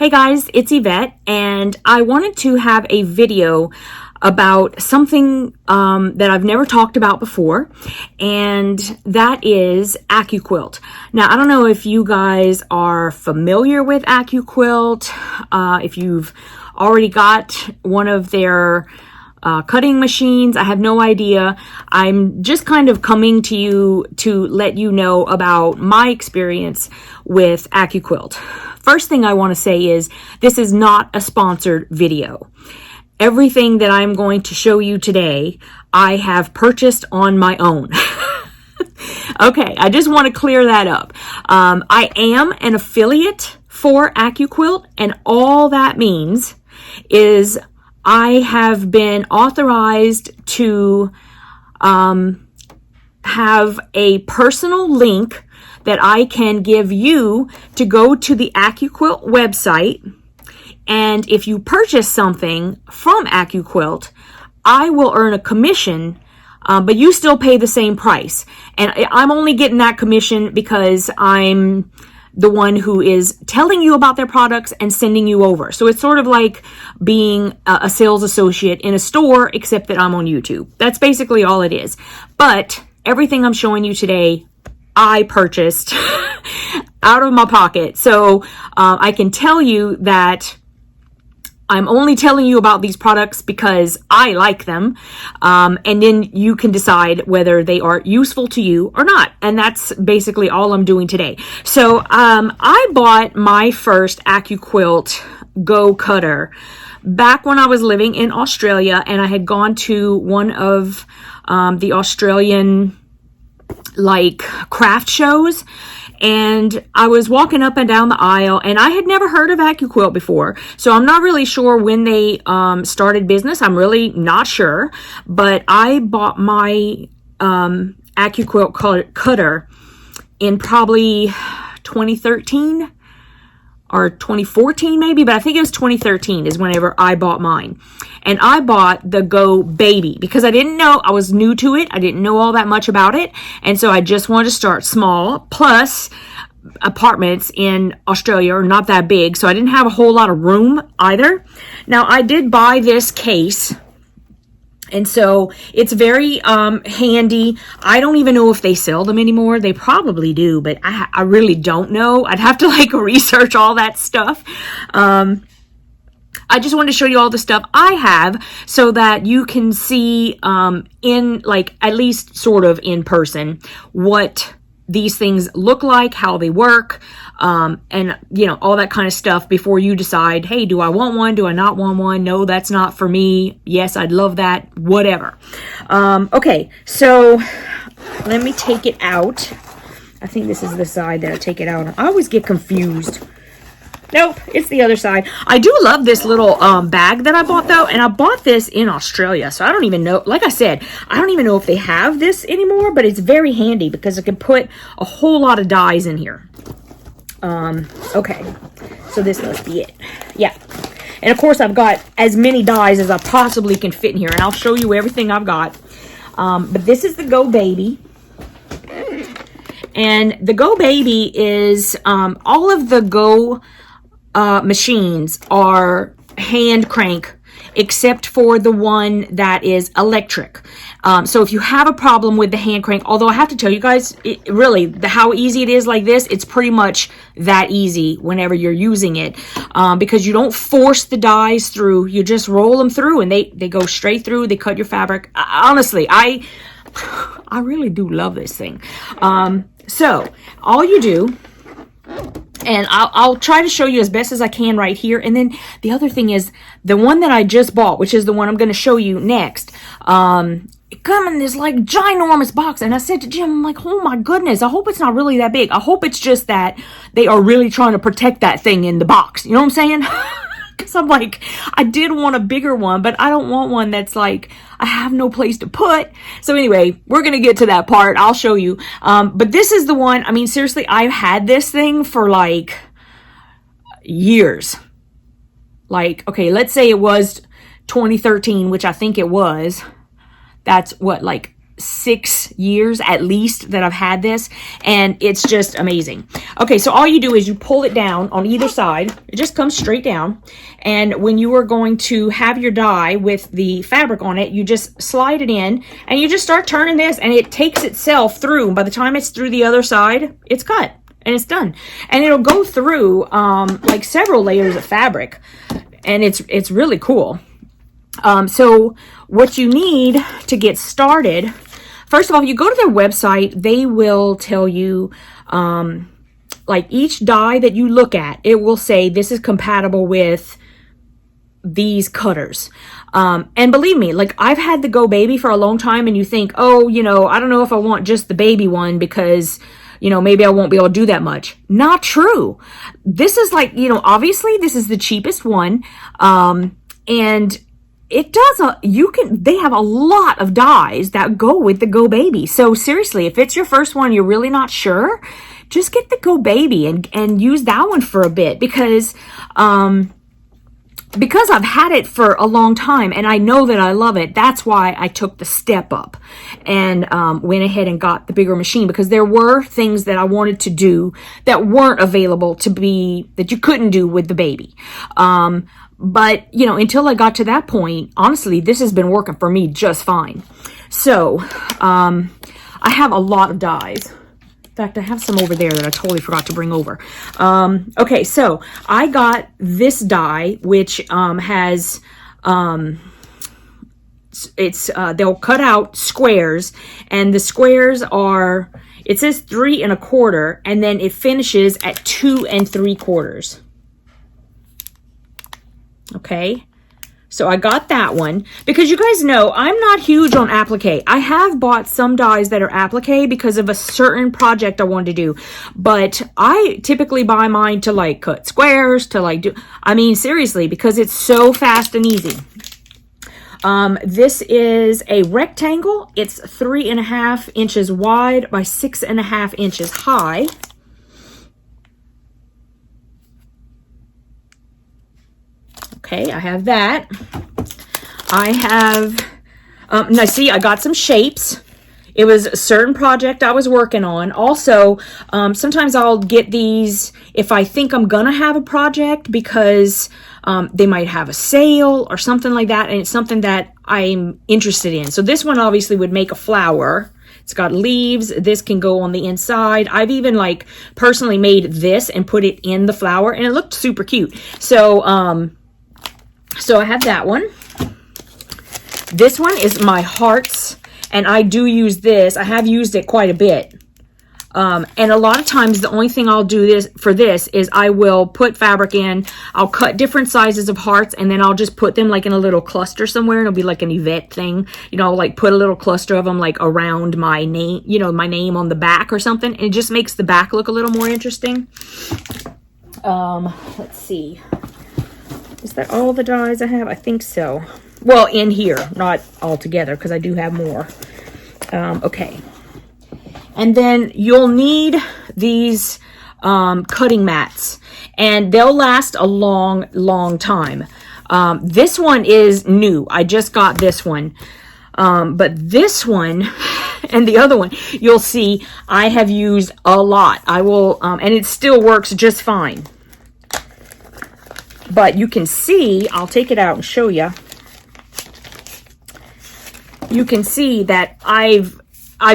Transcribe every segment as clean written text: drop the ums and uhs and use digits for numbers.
Hey guys, it's Yvette, and I wanted to have a video about something that I've never talked about before, and that is AccuQuilt. Now, I don't know if you guys are familiar with AccuQuilt, if you've already got one of their cutting machines. I have no idea. I'm just kind of coming to you to let you know about my experience with AccuQuilt. First thing I want to say is this is not a sponsored video. Everything that I'm going to show you today, I have purchased on my own. Okay, I just want to clear that up. I am an affiliate for AccuQuilt, and all that means is I have been authorized to have a personal link that I can give you to go to the AccuQuilt website. And if you purchase something from AccuQuilt, I will earn a commission, but you still pay the same price. And I'm only getting that commission because I'm the one who is telling you about their products and sending you over. So it's sort of like being a sales associate in a store, except that I'm on YouTube. That's basically all it is. But everything I'm showing you today, I purchased out of my pocket. So I can tell you that I'm only telling you about these products because I like them. And then you can decide whether they are useful to you or not. And that's basically all I'm doing today. So I bought my first AccuQuilt Go Cutter back when I was living in Australia, and I had gone to one of the Australian craft shows, and I was walking up and down the aisle, and I had never heard of AccuQuilt before, so I'm not really sure when they started business. I'm really not sure, but I bought my AccuQuilt cutter in probably 2013 or 2014 maybe, but I think it was 2013 is whenever I bought mine. And I bought the Go Baby because I didn't know, I was new to it. I didn't know all that much about it. And so I just wanted to start small. Plus, apartments in Australia are not that big, so I didn't have a whole lot of room either. Now, I did buy this case, and so it's very handy. I don't even know if they sell them anymore. They probably do, but I really don't know. I'd have to research all that stuff. I just wanted to show you all the stuff I have so that you can see in at least sort of in person what these things look like, how they work, and all that kind of stuff before you decide, hey, do I want one? Do I not want one? No, that's not for me. Yes, I'd love that. Whatever. Okay, so let me take it out. I think this is the side that I take it out on. I always get confused. Nope, it's the other side. I do love this little bag that I bought, though, and I bought this in Australia, so I don't even know, like I said, I don't even know if they have this anymore, but it's very handy because I can put a whole lot of dies in here. Okay, so this must be it. Yeah, and of course I've got as many dies as I possibly can fit in here, and I'll show you everything I've got. But this is the Go Baby. And the Go Baby is all of the Go machines are hand crank except for the one that is electric. So if you have a problem with the hand crank, although I have to tell you guys, how easy it is like this, it's pretty much that easy whenever you're using it, because you don't force the dies through, you just roll them through and they go straight through, they cut your fabric. Honestly, I really do love this thing. So all you do, and I'll try to show you as best as I can right here. And then the other thing is the one that I just bought, which is the one I'm going to show you next. It come in this ginormous box. And I said to Jim, I'm like, oh my goodness, I hope it's not really that big. I hope it's just that they are really trying to protect that thing in the box. You know what I'm saying? Because I'm like, I did want a bigger one, but I don't want one that's I have no place to put. So anyway, we're going to get to that part. I'll show you. But this is the one, I mean, seriously, I've had this thing for years. Okay, let's say it was 2013, which I think it was. That's what, 6 years at least that I've had this, and it's just amazing. Okay, so all you do is you pull it down on either side. It just comes straight down, and when you are going to have your die with the fabric on it, you just slide it in, and you just start turning this, and it takes itself through. By the time it's through the other side, it's cut and it's done, and it'll go through like several layers of fabric, and it's really cool. So what you need to get started, first of all, if you go to their website, they will tell you, like each die that you look at, it will say this is compatible with these cutters. And believe me, like I've had the Go Baby for a long time, and you think, oh, you know, I don't know if I want just the baby one because, you know, maybe I won't be able to do that much. Not true. This is like, you know, obviously this is the cheapest one. And it does, they have a lot of dies that go with the Go Baby. So seriously, if it's your first one, you're really not sure, just get the Go Baby and use that one for a bit, because I've had it for a long time and I know that I love it. That's why I took the step up and went ahead and got the bigger machine, because there were things that I wanted to do that weren't available that you couldn't do with the baby. But, you know, until I got to that point, honestly, this has been working for me just fine. So, I have a lot of dies. In fact, I have some over there that I totally forgot to bring over. Okay, so I got this die, which has, they'll cut out squares, and the squares are, it says 3 1/4, and then it finishes at 2 3/4. Okay, so I got that one because you guys know I'm not huge on applique. I have bought some dies that are applique because of a certain project I wanted to do, but I typically buy mine to like cut squares, to like do, I mean, seriously, because it's so fast and easy. This is a rectangle. It's 3 1/2 inches wide by 6 1/2 inches high. Okay, I have that. I have, now see, I got some shapes. It was a certain project I was working on. Also, sometimes I'll get these if I think I'm gonna have a project, because they might have a sale or something like that, and it's something that I'm interested in. So this one obviously would make a flower. It's got leaves. This can go on the inside. I've even like personally made this and put it in the flower, and it looked super cute. So I have that one. This one is my hearts, and I do use this. I have used it quite a bit. And a lot of times the only thing I'll do for this is I will put fabric in. I'll cut different sizes of hearts, and then I'll just put them like in a little cluster somewhere, and it'll be like an Yvette thing. You know, I'll like put a little cluster of them like around my name, you know, my name on the back or something. And it just makes the back look a little more interesting. Let's see. Is that all the dies I have? I think so. Well, in here, not all together, because I do have more. Okay. And then you'll need these cutting mats, and they'll last a long, long time. This one is new. I just got this one. But this one and the other one, you'll see I have used a lot. I will, and it still works just fine. But you can see, I'll take it out and show you. You can see that I've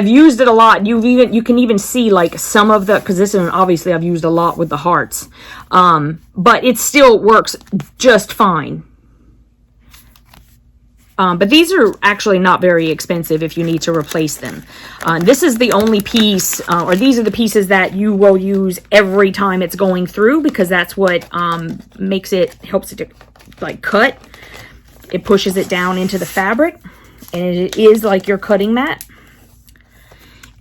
used it a lot. You can even see like some of the, because this one obviously I've used a lot with the hearts. But it still works just fine. But these are actually not very expensive if you need to replace them. This is the only piece, or these are the pieces that you will use every time it's going through, because that's what helps it to like cut. It pushes it down into the fabric, and it is like your cutting mat.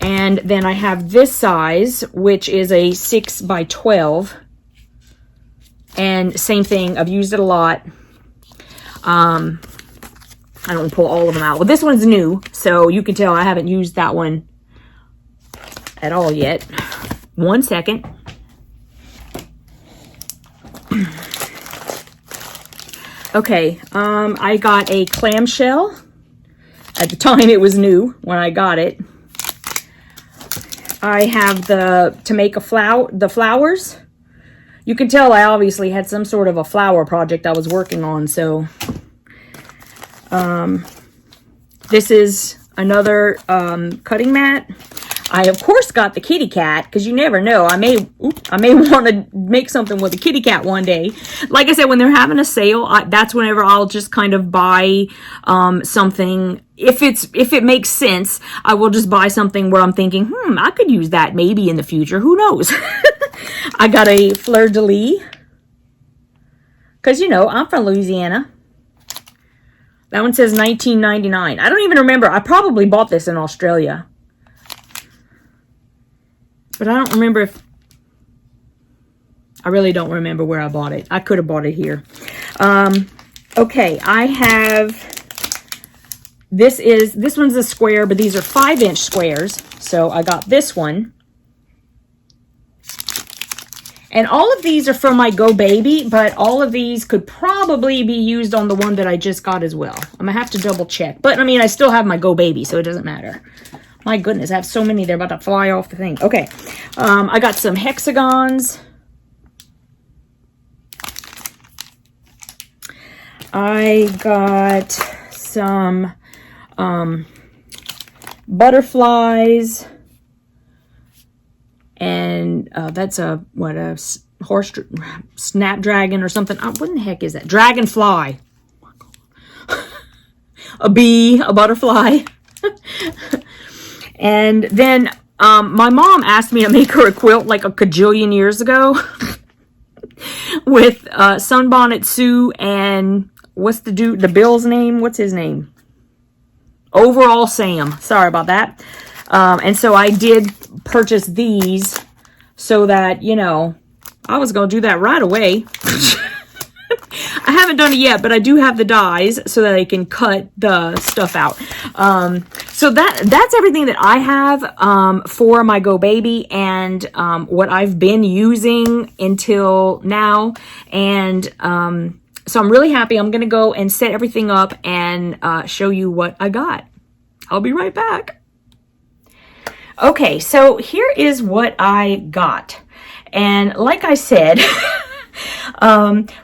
And then I have this size, which is a 6 by 12. And same thing, I've used it a lot. I don't pull all of them out. Well, this one's new, so you can tell I haven't used that one at all yet. 1 second. Okay, I got a clamshell. At the time, it was new when I got it. I have to make the flowers. You can tell I obviously had some sort of a flower project I was working on. So, this is another cutting mat. I, of course, got the kitty cat, because you never know. I may want to make something with a kitty cat one day. Like I said, when they're having a sale, that's whenever I'll just kind of buy something. If it makes sense, I will just buy something where I'm thinking, I could use that maybe in the future. Who knows? I got a fleur-de-lis, because, you know, I'm from Louisiana. That one says $19.99. I don't even remember. I probably bought this in Australia. But I don't remember if... I really don't remember where I bought it. I could have bought it here. Okay, I have... This one's a square, but these are 5-inch squares. So I got this one. And all of these are from my Go Baby, but all of these could probably be used on the one that I just got as well. I'm going to have to double check. But, I mean, I still have my Go Baby, so it doesn't matter. My goodness, I have so many. They're about to fly off the thing. Okay. I got some hexagons. I got some butterflies. And that's a horse snapdragon or something. What in the heck is that? Dragonfly. Oh my God. A bee, a butterfly. And then my mom asked me to make her a quilt like a cajillion years ago with Sunbonnet Sue and what's the Bill's name? What's his name? Overall Sam. Sorry about that. And so I did purchase these so that, you know, I was going to do that right away. I haven't done it yet, but I do have the dies so that I can cut the stuff out. So that's everything that I have for my Go Baby and what I've been using until now. And so I'm really happy. I'm going to go and set everything up and show you what I got. I'll be right back. Okay, so here is what I got. And like I said...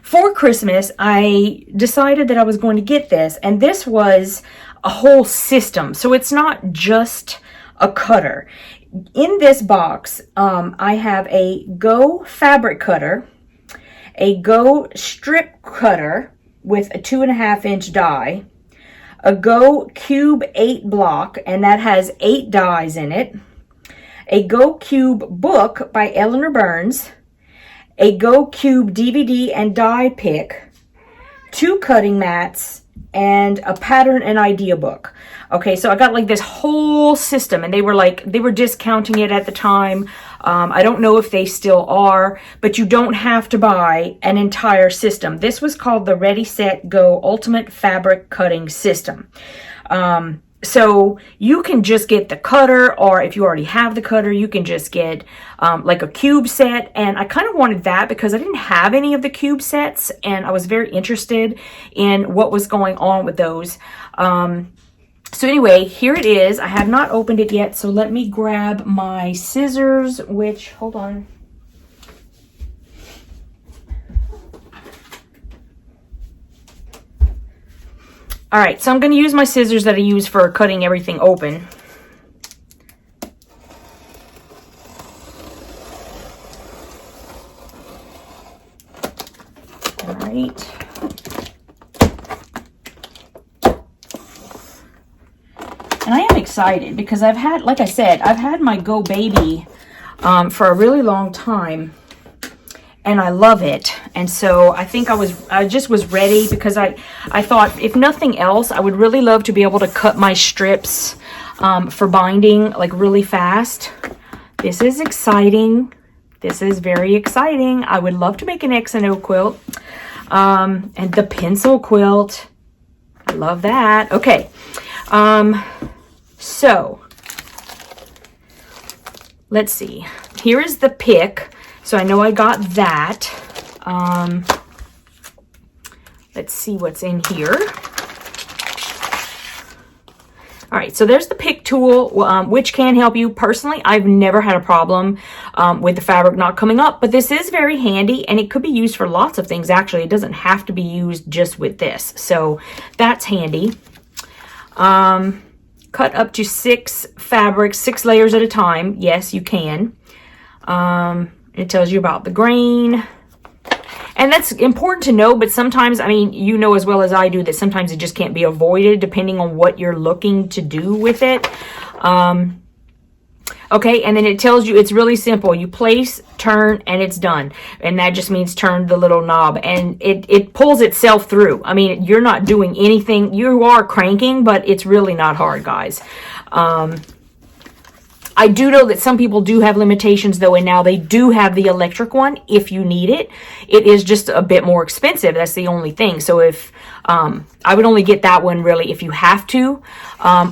for Christmas, I decided that I was going to get this, and this was a whole system. So it's not just a cutter. In this box, I have a Go fabric cutter, a Go strip cutter with a 2.5-inch die, a Go Cube 8 block, and that has 8 dies in it, a Go Cube book by Eleanor Burns, a Go Cube DVD and die pick, 2 cutting mats, and a pattern and idea book. Okay, so I got like this whole system, and they were discounting it at the time. I don't know if they still are, but you don't have to buy an entire system. This was called the Ready Set Go Ultimate Fabric Cutting System. So you can just get the cutter, or if you already have the cutter, you can just get like a cube set. And I kind of wanted that because I didn't have any of the cube sets, and I was very interested in what was going on with those. So anyway, here it is. I have not opened it yet, so let me grab my scissors, which, hold on. All right, so I'm going to use my scissors that I use for cutting everything open. All right. And I am excited because I've had, like I said, I've had my Go Baby for a really long time. And I love it. And so I think I just was ready because I thought, if nothing else, I would really love to be able to cut my strips for binding like really fast. This is exciting. This is very exciting. I would love to make an X and O quilt. And the pencil quilt. I love that. Okay. So let's see. Here is the pick. So I know I got that. Let's see what's in here. All right, so there's the pick tool, which can help you. Personally, I've never had a problem with the fabric not coming up, but this is very handy, and it could be used for lots of things, actually. It doesn't have to be used just with this, so that's handy. Cut up to 6 fabrics, 6 layers at a time. Yes, you can. It tells you about the grain. And that's important to know, but sometimes, I mean, you know as well as I do that sometimes it just can't be avoided depending on what you're looking to do with it. Okay, and then it tells you it's really simple. You place, turn, and it's done. And that just means turn the little knob, and it pulls itself through. I mean, you're not doing anything. You are cranking, but it's really not hard, guys. I do know that some people do have limitations though, and now they do have the electric one if you need it. It is just a bit more expensive. That's the only thing. So if I would only get that one really if you have to,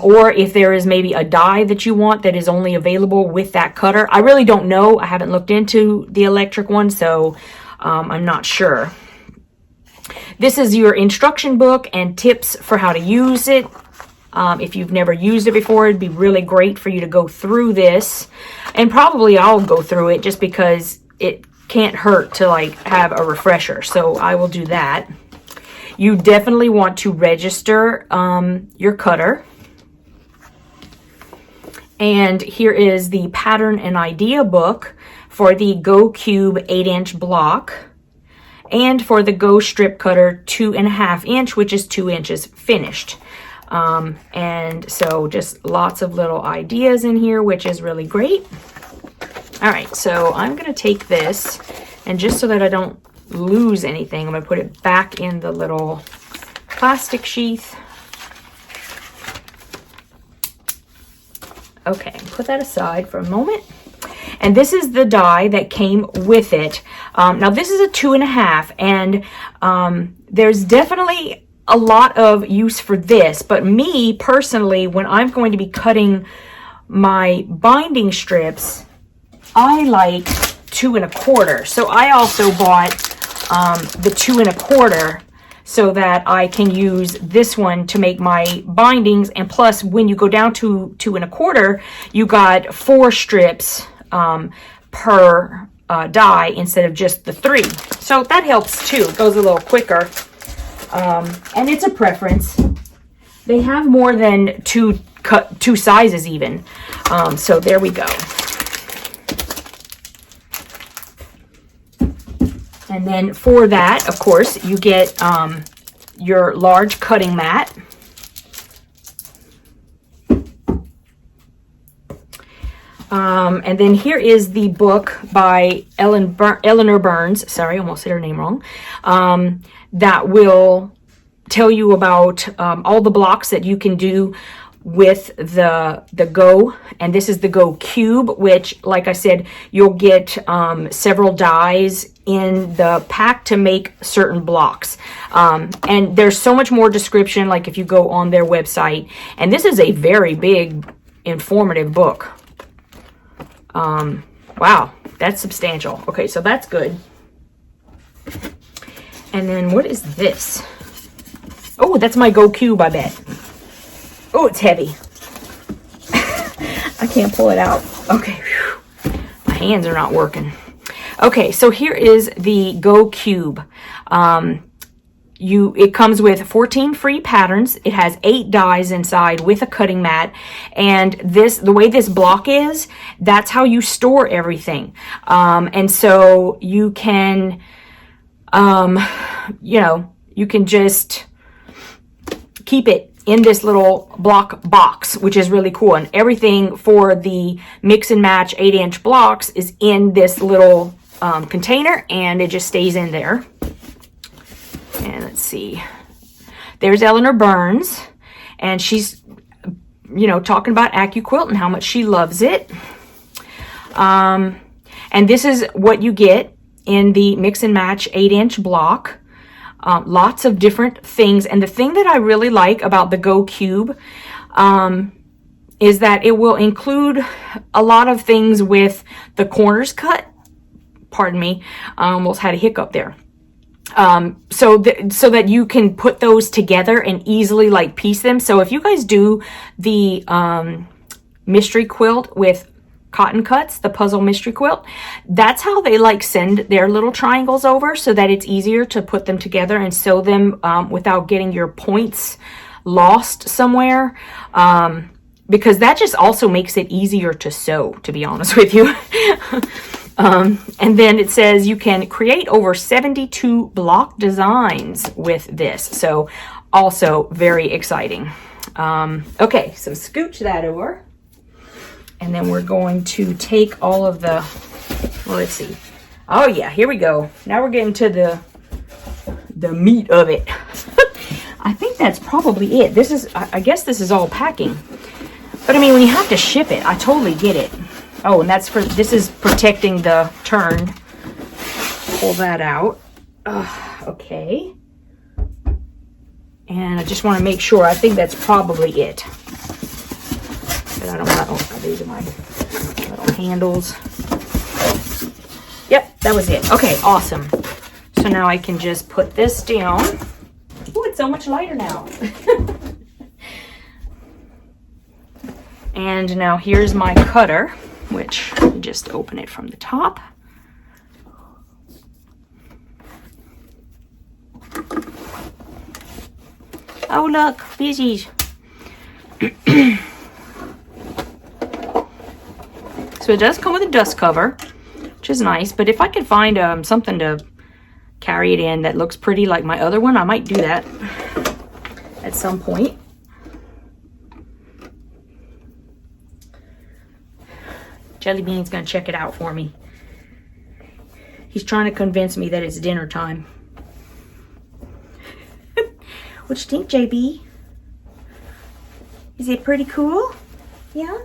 or if there is maybe a die that you want that is only available with that cutter. I really don't know. I haven't looked into the electric one, so I'm not sure. This is your instruction book and tips for how to use it. If you've never used it before, it'd be really great for you to go through this. And probably I'll go through it just because it can't hurt to like have a refresher. So I will do that. You definitely want to register your cutter. And here is the pattern and idea book for the Go Cube 8-inch block. And for the Go Strip Cutter 2.5 inch, which is 2 inches finished. And so just lots of little ideas in here, which is really great. All right, so I'm going to take this, and just so that I don't lose anything, I'm going to put it back in the little plastic sheath. Okay, put that aside for a moment. And this is the die that came with it. Now this is a 2.5, and there's definitely a lot of use for this, but me personally, when I'm going to be cutting my binding strips, I like 2 1/4. So I also bought the 2 1/4 so that I can use this one to make my bindings. And plus, when you go down to 2 1/4, you got 4 strips per die instead of just the 3. So that helps too. It goes a little quicker. And it's a preference. They have more than two sizes even. So there we go. And then for that, of course, you get your large cutting mat. And then here is the book by Eleanor Burns. Sorry, I almost said her name wrong. That will tell you about all the blocks that you can do with the Go. And this is the Go Cube, which, like I said, you'll get several dies in the pack to make certain blocks. And there's so much more description, like if you go on their website. And this is a very big, informative book. Wow, that's substantial. Okay, so that's good. And then what is this? Oh, that's my Go Cube, I bet. Oh, it's heavy. I can't pull it out. Okay, whew. My hands are not working. Okay, so here is the Go Cube. It comes with 14 free patterns. It has 8 dies inside with a cutting mat. And the way this block is, that's how you store everything. And so you can, you can just keep it in this little block box, which is really cool. And everything for the mix and match 8-inch blocks is in this little container, and it just stays in there. And let's see, there's Eleanor Burns, and she's, talking about AccuQuilt and how much she loves it. And this is what you get in the mix and match 8-inch block. Lots of different things. And the thing that I really like about the Go Cube is that it will include a lot of things with the corners cut. Pardon me, I almost had a hiccup there. so that you can put those together and easily like piece them. So if you guys do the mystery quilt with cotton cuts, the puzzle mystery quilt, that's how they like send their little triangles over, so that it's easier to put them together and sew them without getting your points lost somewhere. Because that just also makes it easier to sew, to be honest with you. And then it says you can create over 72 block designs with this. So also very exciting. Okay, so scooch that over. And then we're going to take all of the, well, let's see. Oh yeah, here we go. Now we're getting to the meat of it. I think that's probably it. This is, I guess this is all packing. But I mean, when you have to ship it, I totally get it. Oh, and that's for, this is protecting the turn. Pull that out. Okay. And I just want to make sure. I think that's probably it. But I don't know. Oh, these are my little handles. Yep, that was it. Okay, awesome. So now I can just put this down. Oh, it's so much lighter now. And now here's my cutter, which you just open it from the top. Oh look, beesies. So it does come with a dust cover, which is nice, but if I could find something to carry it in that looks pretty like my other one, I might do that at some point. Jellybean's gonna check it out for me. He's trying to convince me that it's dinner time. What you think, JB? Is it pretty cool? Yeah?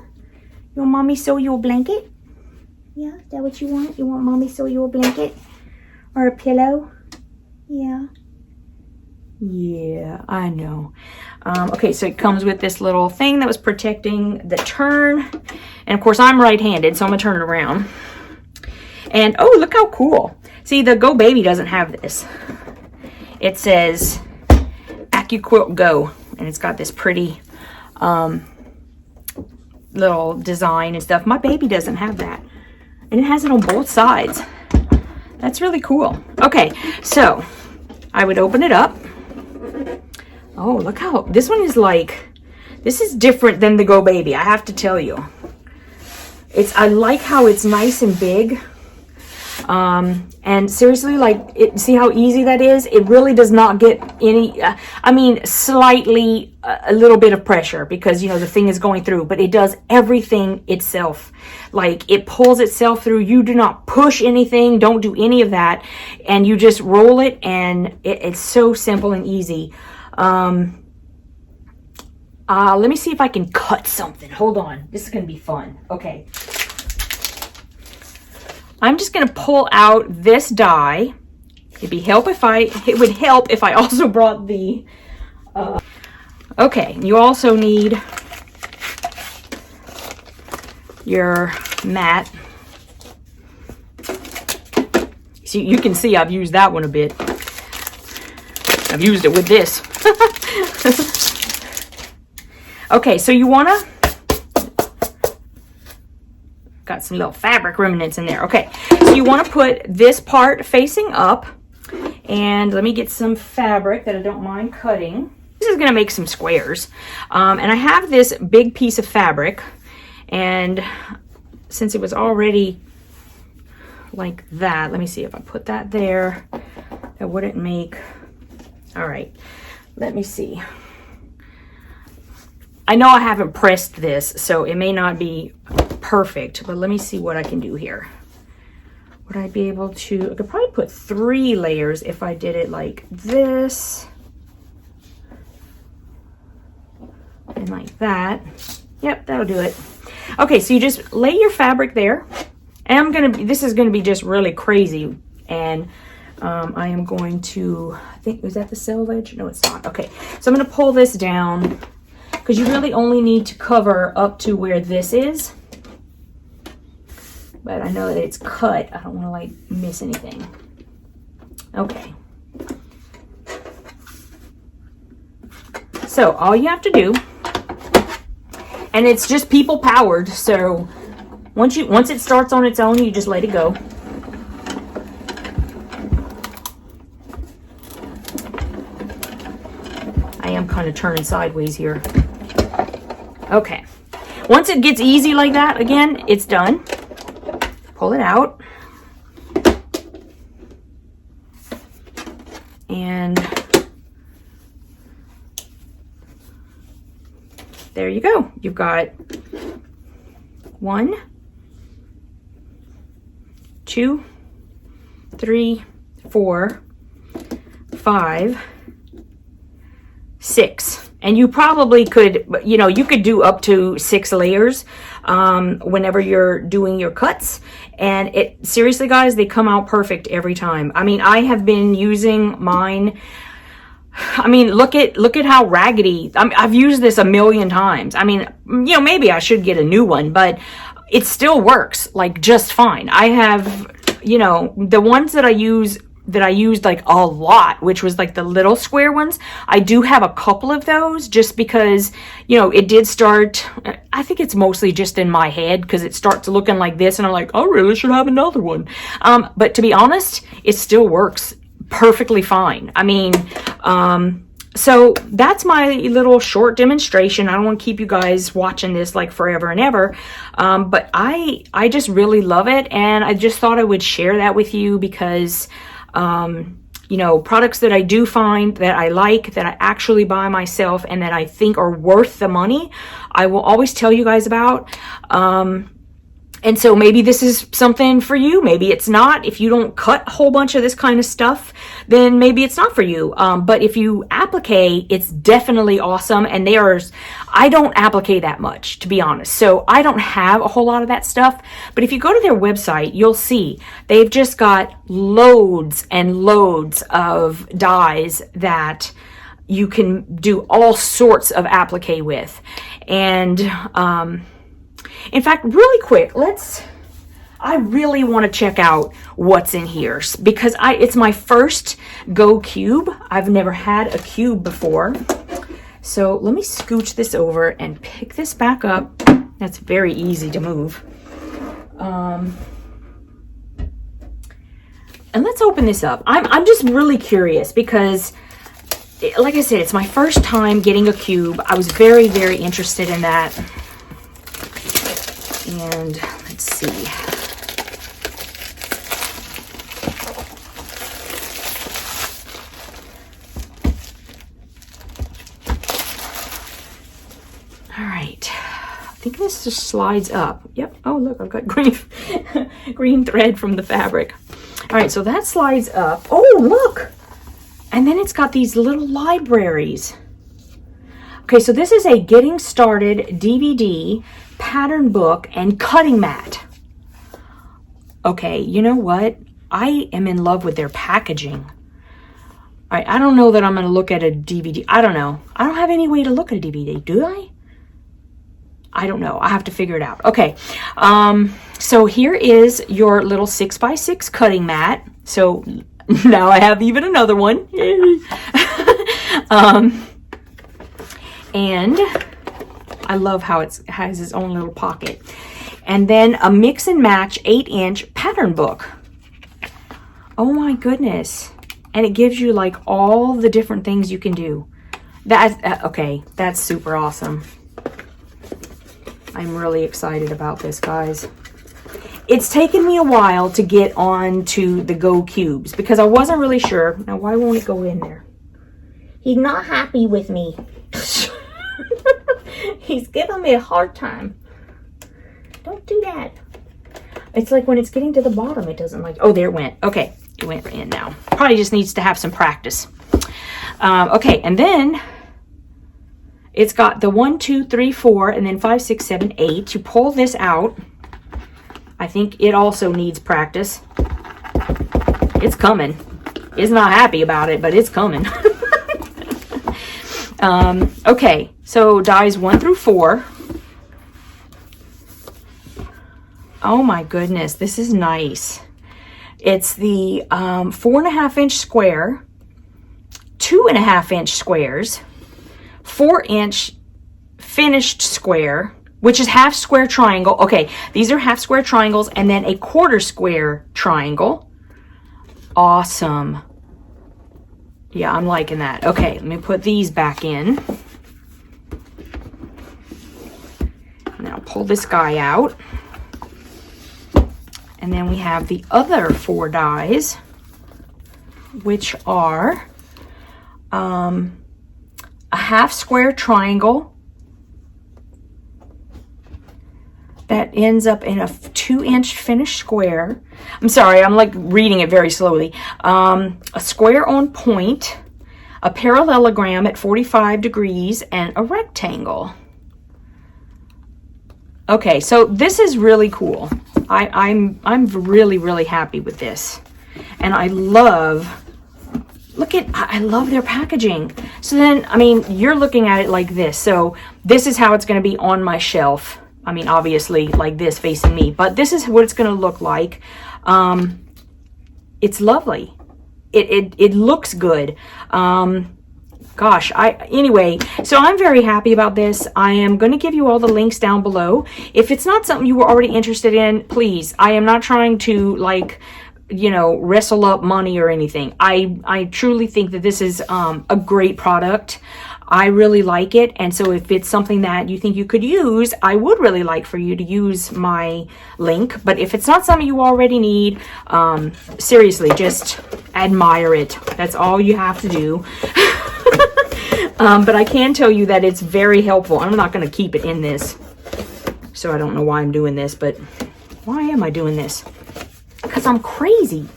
You want mommy sew you a blanket? Yeah, is that what you want? You want mommy sew you a blanket? Or a pillow? Yeah. Yeah, I know. Okay, so it comes with this little thing that was protecting the turn. And of course, I'm right-handed, so I'm gonna turn it around. And oh, look how cool. See, the Go Baby doesn't have this. It says AccuQuilt Go, and it's got this pretty little design and stuff. My baby doesn't have that. And it has it on both sides. That's really cool. Okay, so I would open it up. Oh, look how, this one is like, this is different than the Go Baby, I have to tell you. I like how it's nice and big. And seriously, like, see how easy that is? It really does not get any, I mean, slightly, a little bit of pressure because, you know, the thing is going through, but it does everything itself. Like, it pulls itself through. You do not push anything, don't do any of that. And you just roll it, and it's so simple and easy. Let me see if I can cut something. Hold on. This is going to be fun. Okay. I'm just going to pull out this die. It would help if I also brought the, okay, you also need your mat. See, you can see I've used that one a bit. I've used it with this. Okay, so you want to, got some little fabric remnants in there. Okay, so you want to put this part facing up, and let me get some fabric that I don't mind cutting. This is going to make some squares, and I have this big piece of fabric, and since it was already like that, let me see if I put that there, that wouldn't make, all right, let me see. I know I haven't pressed this, so it may not be perfect, but let me see what I can do here. Would I be able to, I could probably put 3 layers if I did it like this. And like that. Yep, that'll do it. Okay, so you just lay your fabric there. And this is gonna be just really crazy. And I am going to, I think, is that the selvage? No, it's not. Okay, so I'm gonna pull this down because you really only need to cover up to where this is. But I know that it's cut. I don't want to like miss anything. Okay. So all you have to do, and it's just people powered, so once it starts on its own, you just let it go. I am kind of turning sideways here. Okay. Once it gets easy like that, again, it's done. Pull it out. And there you go. You've got 1, 2, 3, 4, 5, 6. And you probably could, you know, you could do up to 6 layers whenever you're doing your cuts. And it, seriously guys, they come out perfect every time. I mean, I have been using mine. I mean, look at how raggedy. I've used this a million times. I mean, you know, maybe I should get a new one, but it still works like just fine. I have, you know, the ones that I used like a lot, which was like the little square ones. I do have a couple of those just because, you know, it did start, I think it's mostly just in my head because it starts looking like this and I'm like, I really should have another one. But to be honest, it still works perfectly fine. I mean, so that's my little short demonstration. I don't want to keep you guys watching this like forever and ever. But I just really love it. And I just thought I would share that with you because, you know, products that I do find that I like, that I actually buy myself and that I think are worth the money, I will always tell you guys about. And so maybe this is something for you. Maybe it's not. If you don't cut a whole bunch of this kind of stuff, then maybe it's not for you. But if you applique, it's definitely awesome. And I don't applique that much, to be honest. So I don't have a whole lot of that stuff. But if you go to their website, you'll see they've just got loads and loads of dyes that you can do all sorts of applique with. And, in fact, really quick, I really want to check out what's in here because it's my first Go cube. I've never had a cube before. So let me scooch this over and pick this back up. That's very easy to move. And let's open this up. I'm just really curious because, like I said, it's my first time getting a cube. I was very, very interested in that. And let's see. All right. I think this just slides up. Yep. Oh, look, I've got green thread from the fabric. All right, so that slides up. Oh, look. And then it's got these little libraries. Okay, so this is a Getting Started DVD, pattern book, and cutting mat. Okay, you know what? I am in love with their packaging. All right, I don't know that I'm going to look at a DVD. I don't know. I don't have any way to look at a DVD, do I? I don't know. I have to figure it out. Okay, so here is your little 6x6 cutting mat. So now I have even another one. And I love how it has its own little pocket. And then a mix and match 8-inch pattern book. Oh my goodness. And it gives you like all the different things you can do. Okay, that's super awesome. I'm really excited about this, guys. It's taken me a while to get on to the Go cubes because I wasn't really sure. Now, why won't it go in there? He's not happy with me. He's giving me a hard time. Don't do that. It's like when it's getting to the bottom, it doesn't like... Oh, there it went. Okay, it went in now. Probably just needs to have some practice. Okay, and then it's got the 1, 2, 3, 4, and then 5, 6, 7, 8. You pull this out. I think it also needs practice. It's coming. It's not happy about it, but it's coming. Okay, so dies 1 through 4. Oh my goodness, this is nice. It's the 4.5-inch square, 2.5-inch squares, 4-inch finished square, which is half square triangle. Okay, these are half square triangles, and then a quarter square triangle. Awesome. Yeah, I'm liking that. Okay, let me put these back in. Now pull this guy out. And then we have the other 4 dies, which are a half square triangle that ends up in a 2-inch finished square. I'm sorry, I'm like reading it very slowly. A square on point, a parallelogram at 45 degrees, and a rectangle. Okay, so this is really cool. I'm really, really happy with this. And I love, I love their packaging. So then, I mean, you're looking at it like this. So this is how it's going to be on my shelf. I mean, obviously like this facing me, but this is what it's going to look like. It's lovely. It looks good. Gosh, anyway, so I'm very happy about this. I am going to give you all the links down below. If it's not something you were already interested in, please, I am not trying to, like, you know, wrestle up money or anything. I truly think that this is a great product. I really like it, and so if it's something that you think you could use, I would really like for you to use my link. But if it's not something you already need, seriously, just admire it. That's all you have to do. But I can tell you that it's very helpful. I'm not going to keep it in this, so I don't know why I'm doing this, but why am I doing this? Because I'm crazy.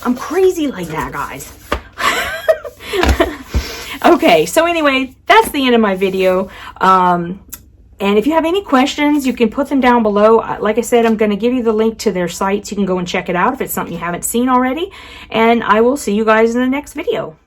I'm crazy like that, guys. Okay, so anyway, that's the end of my video. And if you have any questions, you can put them down below. Like I said, I'm going to give you the link to their sites. You can go and check it out if it's something you haven't seen already. And I will see you guys in the next video.